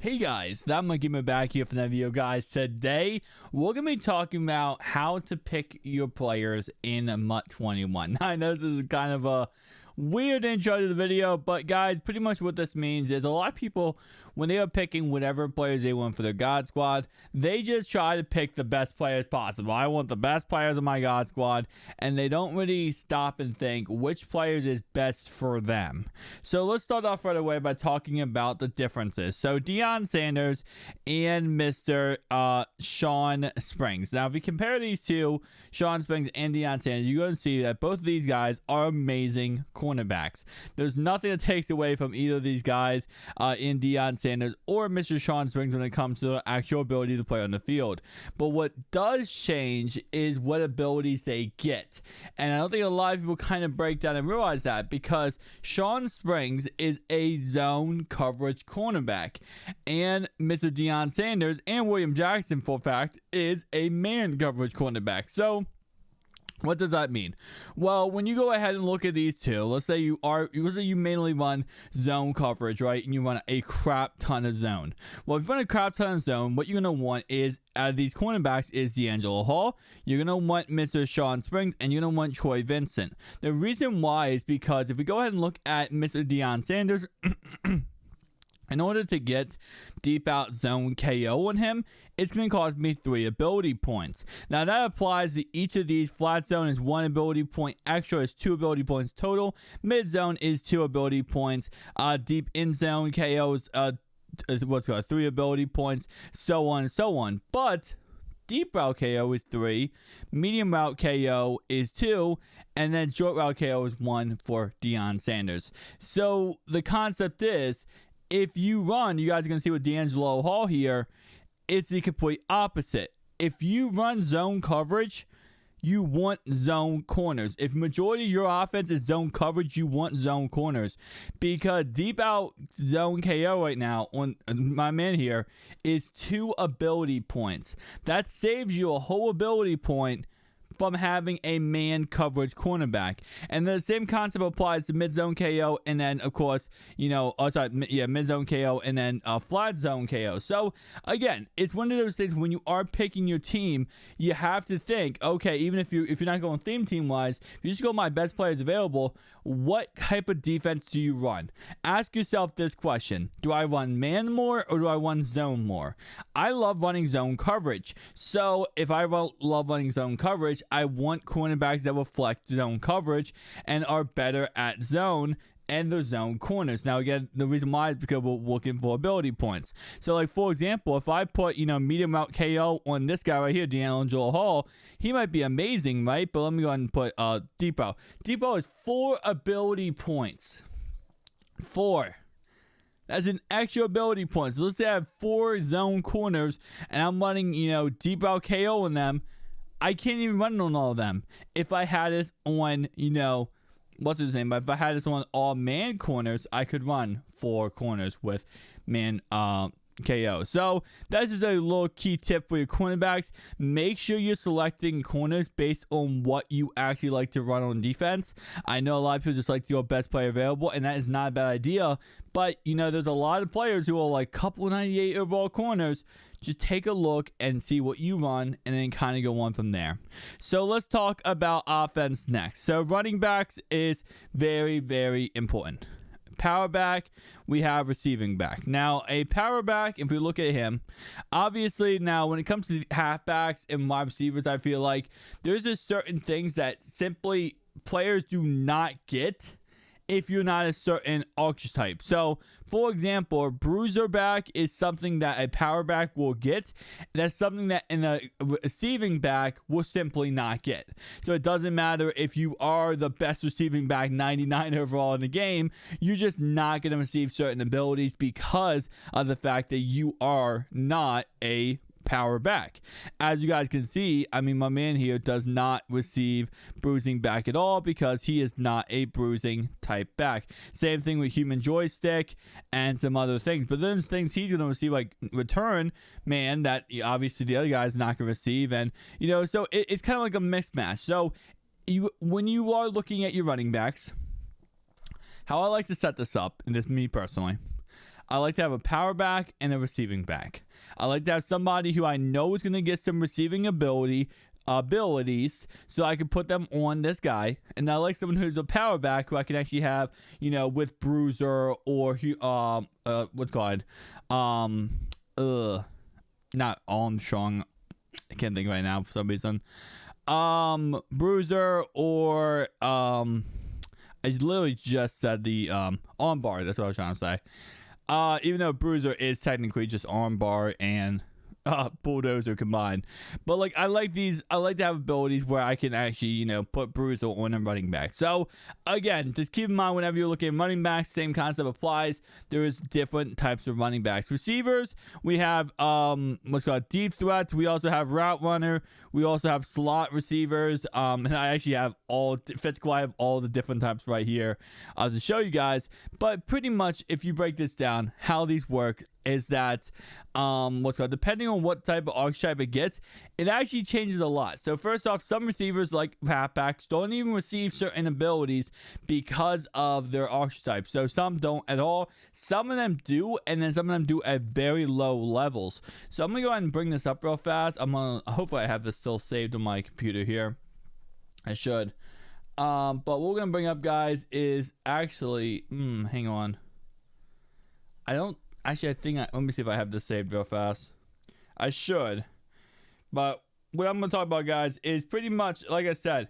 Hey guys, that might get me back here for that video, guys. Today, we're going to be talking about how to pick your players in MUT 21. Now, I know this is kind of a weird intro to the video, but guys, pretty much what this means is a lot of people, when they are picking whatever players they want for their God Squad, they just try to pick the best players possible. I want the best players in my God Squad, and they don't really stop and think which players is best for them. So let's start off right away by talking about the differences. So Deion Sanders and Mr. Sean Springs. Now, if you compare these two, Sean Springs and Deion Sanders, you're going to see that both of these guys are amazing cornerbacks. There's nothing that takes away from either of these guys in Deion Sanders or Mr. Sean Springs when it comes to the actual ability to play on the field. But what does change is what abilities they get. And I don't think a lot of people kind of break down and realize that, because Sean Springs is a zone coverage cornerback, and Mr. Deion Sanders and William Jackson, for a fact, is a man coverage cornerback. So what does that mean? Well, when you go ahead and look at these two, let's say you mainly run zone coverage, right? And you run a crap ton of zone. Well, if you run a crap ton of zone, what you're going to want is, out of these cornerbacks, is D'Angelo Hall. You're going to want Mr. Sean Springs, and you're going to want Troy Vincent. The reason why is because if we go ahead and look at Mr. Deion Sanders, in order to get deep out zone KO on him, it's going to cost me 3 ability points. Now, that applies to each of these. Flat zone is 1 ability point extra, is 2 ability points total. Mid zone is 2 ability points. Deep in zone KO is 3 ability points, so on and so on. But deep route KO is 3, medium route KO is 2, and then short route KO is 1 for Deion Sanders. So the concept is, if you run, you guys are going to see with D'Angelo Hall here, it's the complete opposite. If you run zone coverage, you want zone corners. If majority of your offense is zone coverage, you want zone corners. Because deep out zone KO right now on my man here is 2 ability points. That saves you a whole ability point from having a man coverage cornerback. And the same concept applies to mid-zone KO, and then, of course, mid-zone KO, and then flat zone KO. So, again, it's one of those things when you are picking your team, you have to think, okay, even if you're not going theme team-wise, if you just go my best players available, what type of defense do you run? Ask yourself this question: do I run man more, or do I run zone more? I love running zone coverage. So, if I love running zone coverage, I want cornerbacks that reflect zone coverage and are better at zone and the zone corners. Now, again, the reason why is because we're looking for ability points. So, like, for example, if I put, medium route KO on this guy right here, D'Angelo Hall, he might be amazing, right? But let me go ahead and put deep route. Deep route is 4 ability points. 4. That's an extra ability point. So, let's say I have 4 zone corners, and I'm running, deep route KO on them. I can't even run on all of them. If I had this on, what's his name? But if I had this on all man corners, I could run 4 corners with man KO. So that's just a little key tip for your cornerbacks. Make sure you're selecting corners based on what you actually like to run on defense. I know a lot of people just like your best player available, and that is not a bad idea. But, there's a lot of players who are like couple 98 overall corners. Just take a look and see what you run, and then kind of go on from there. So let's talk about offense next. So running backs is very, very important. Power back, we have receiving back. Now, a power back, if we look at him, obviously now when it comes to halfbacks and wide receivers, I feel like there's just certain things that simply players do not get if you're not a certain archetype. So, for example, a bruiser back is something that a power back will get. That's something that in a receiving back will simply not get. So it doesn't matter if you are the best receiving back 99 overall in the game, you're just not going to receive certain abilities because of the fact that you are not a power back. As you guys can see, my man here does not receive bruising back at all because he is not a bruising type back. Same thing with human joystick and some other things. But those things he's going to receive, like return man, that obviously the other guy's not going to receive. And, so it's kind of like a mixed match. So when you are looking at your running backs, how I like to set this up, and this is me personally, I like to have a power back and a receiving back. I like to have somebody who I know is going to get some receiving abilities, so I can put them on this guy. And I like someone who's a power back who I can actually have, you know, with Bruiser or what's called, not Armstrong. I can't think right now for some reason. Bruiser or I literally just said the armbar. That's what I was trying to say. Even though Bruiser is technically just armbar and Bulldozer combined, but like I like to have abilities where I can actually, you know, put Bruiser on a running back. So again, just keep in mind whenever you're looking at running backs, same concept applies. There is different types of running backs. Receivers, we have what's called deep threats. We also have route runner. We also have slot receivers. And I actually have physical. I have all the different types right here to show you guys. But pretty much, if you break this down, how these work is that depending on what type of archetype it gets, it actually changes a lot. So first off, some receivers like halfbacks don't even receive certain abilities because of their archetype. So some don't at all. Some of them do, and then some of them do at very low levels. So I'm gonna go ahead and bring this up real fast. Hopefully I have this still saved on my computer here. I should. But what we're gonna bring up, guys, is actually hang on. I think let me see if I have this saved real fast. I should. But what I'm going to talk about, guys, is pretty much, like I said,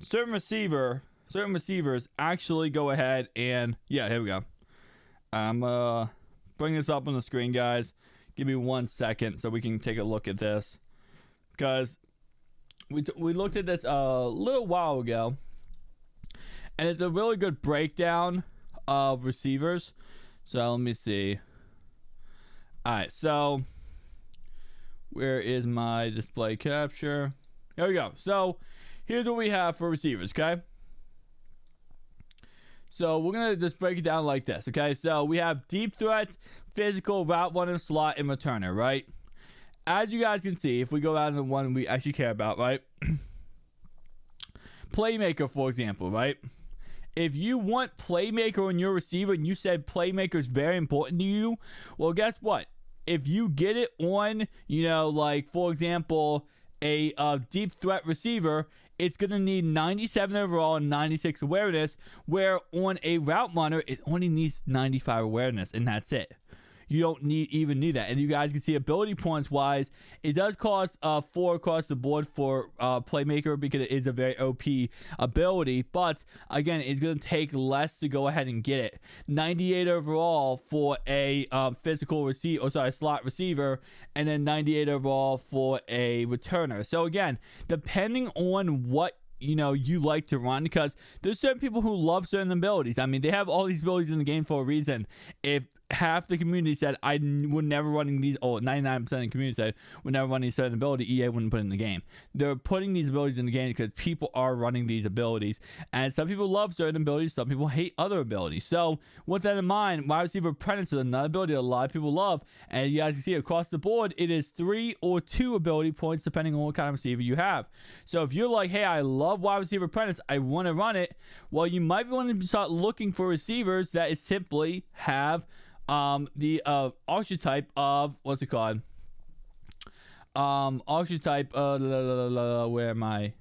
certain receivers actually go ahead and, yeah, here we go. I'm going to bring this up on the screen, guys. Give me 1 second so we can take a look at this. Because we looked at this a little while ago. And it's a really good breakdown of receivers. So let me see. Alright, so where is my display capture? Here we go. So here's what we have for receivers, okay? So we're going to just break it down like this, okay? So we have deep threat, physical, route runner, slot, and returner, right? As you guys can see, if we go out to the one we actually care about, right? Playmaker, for example, right? If you want playmaker on your receiver and you said playmaker is very important to you, well, guess what? If you get it on, you know, like, for example, a deep threat receiver, it's going to need 97 overall and 96 awareness, where on a route runner, it only needs 95 awareness, and that's it. You don't even need that. And you guys can see ability points wise, it does cost 4 across the board for playmaker because it is a very OP ability. But again, it's going to take less to go ahead and get it. 98 overall for a slot receiver, and then 98 overall for a returner. So again, depending on what you like to run, because there's certain people who love certain abilities. I mean, they have all these abilities in the game for a reason. If half the community said I would never running these, 99% of the community said we're never running certain ability, EA wouldn't put it in the game. They're putting these abilities in the game because people are running these abilities, and some people love certain abilities, some people hate other abilities. So with that in mind, wide receiver Apprentice is another ability that a lot of people love, and you guys can see across the board it is 3 or 2 ability points depending on what kind of receiver you have. So if you're like, hey, I love wide receiver Apprentice, I want to run it, well, you might be wanting to start looking for receivers that is simply have the archetype of archetype where am I?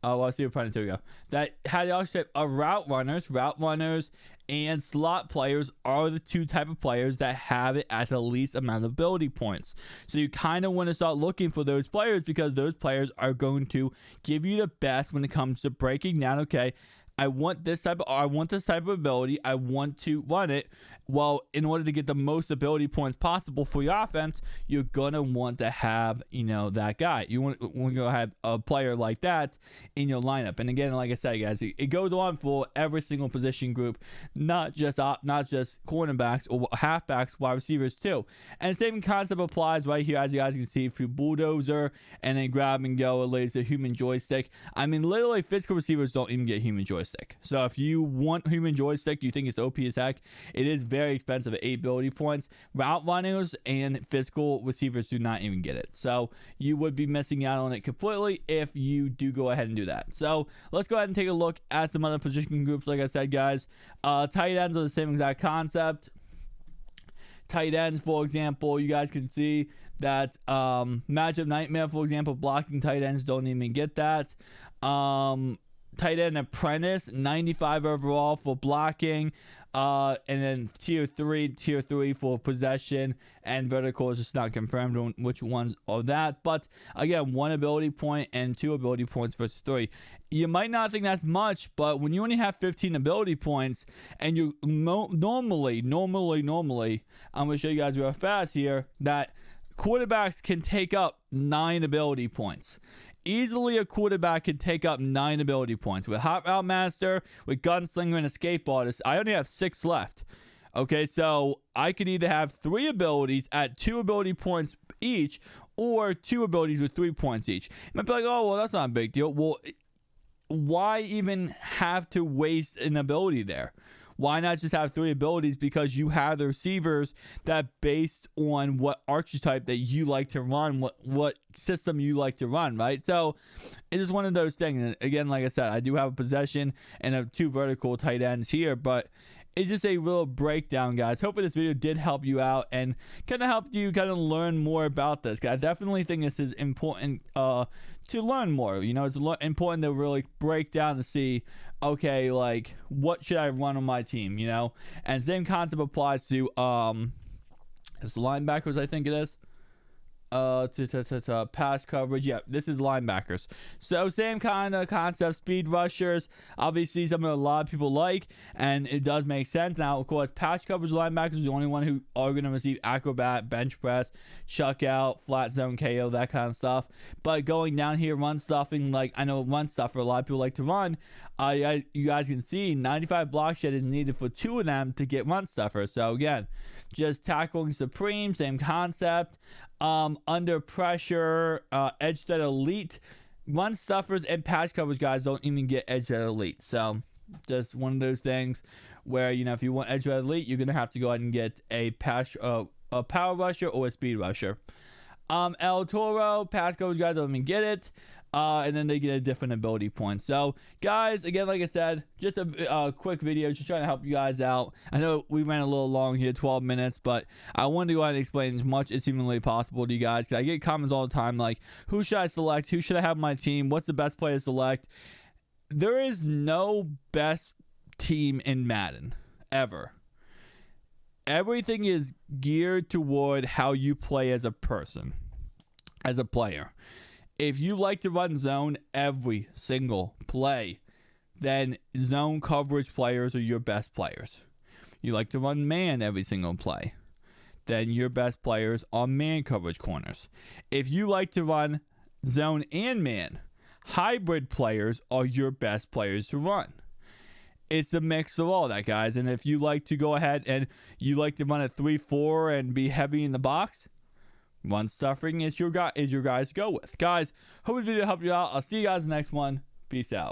Let's see, Apprentice. Here we go. That had the archetype of route runners and slot players are the 2 type of players that have it at the least amount of ability points. So you kind of want to start looking for those players because those players are going to give you the best when it comes to breaking down, okay, I want this type of ability. I want to run it. Well, in order to get the most ability points possible for your offense, you're gonna want to have, that guy. You want to go have a player like that in your lineup. And again, like I said, guys, it goes on for every single position group, not just cornerbacks or halfbacks, wide receivers too. And the same concept applies right here, as you guys can see, through Bulldozer and then grab and go. It lays a human joystick. I mean, literally, physical receivers don't even get human joystick. So if you want human joystick, you think it's OP as heck, it is very expensive at 8 ability points. Route runners and physical receivers do not even get it. So you would be missing out on it completely if you do go ahead and do that. So let's go ahead and take a look at some other position groups. Like I said, guys, tight ends are the same exact concept. tight ends, for example, you guys can see that matchup nightmare, for example, blocking tight ends don't even get that. Tight end Apprentice, 95 overall for blocking. And then tier 3 for possession, and vertical is just not confirmed on which ones are that. But again, 1 ability point and 2 ability points versus 3. You might not think that's much, but when you only have 15 ability points, and you normally, I'm going to show you guys real fast here that quarterbacks can take up 9 ability points. Easily, a quarterback can take up 9 ability points. With Hot Route Master, with Gunslinger, and Escape Artist, I only have 6 left. Okay, so I could either have 3 abilities at 2 ability points each, or 2 abilities with 3 points each. You might be like, oh, well, that's not a big deal. Well, why even have to waste an ability there? Why not just have 3 abilities? Because you have the receivers that, based on what archetype that you like to run, what system you like to run, right? So it is one of those things. And again, like I said, I do have a possession and have 2 vertical tight ends here, but it's just a little breakdown, guys. Hopefully this video did help you out and kind of helped you kind of learn more about this. I definitely think this is important to learn more. You know, it's important to really break down to see, okay, like, what should I run on my team, you know? And same concept applies to it's linebackers, I think it is. Pass coverage. Yeah, this is linebackers. So same kind of concept. Speed rushers, obviously something a lot of people like, and it does make sense. Now, of course, pass coverage linebackers is the only one who are going to receive acrobat, bench press, chuck out, flat zone KO, that kind of stuff. But going down here, run stuffing, like I know run stuffer a lot of people like to run. You guys can see 95 block shed is needed for 2 of them to get run stuffer. So again, just tackling supreme, same concept. Under pressure, edge that elite, run stuffers and pass coverage guys don't even get edge that elite. So just one of those things where, you know, if you want edge that elite, you're gonna have to go ahead and get a power rusher or a speed rusher. El Toro, pass coverage guys don't even get it. And then they get a different ability point. So, guys, again, like I said, just a quick video, just trying to help you guys out. I know we ran a little long here, 12 minutes, but I wanted to go ahead and explain as much as humanly possible to you guys. Because I get comments all the time like, who should I select? Who should I have on my team? What's the best player to select? There is no best team in Madden, ever. Everything is geared toward how you play as a person, as a player. If you like to run zone every single play, then zone coverage players are your best players. You like to run man every single play, then your best players are man coverage corners. If you like to run zone and man, hybrid players are your best players to run. It's a mix of all that, guys. And if you like to go ahead and you like to run a 3-4 and be heavy in the box, run stuffing is your guys to go with. Guys, hope this video helped you out. I'll see you guys in the next one. Peace out.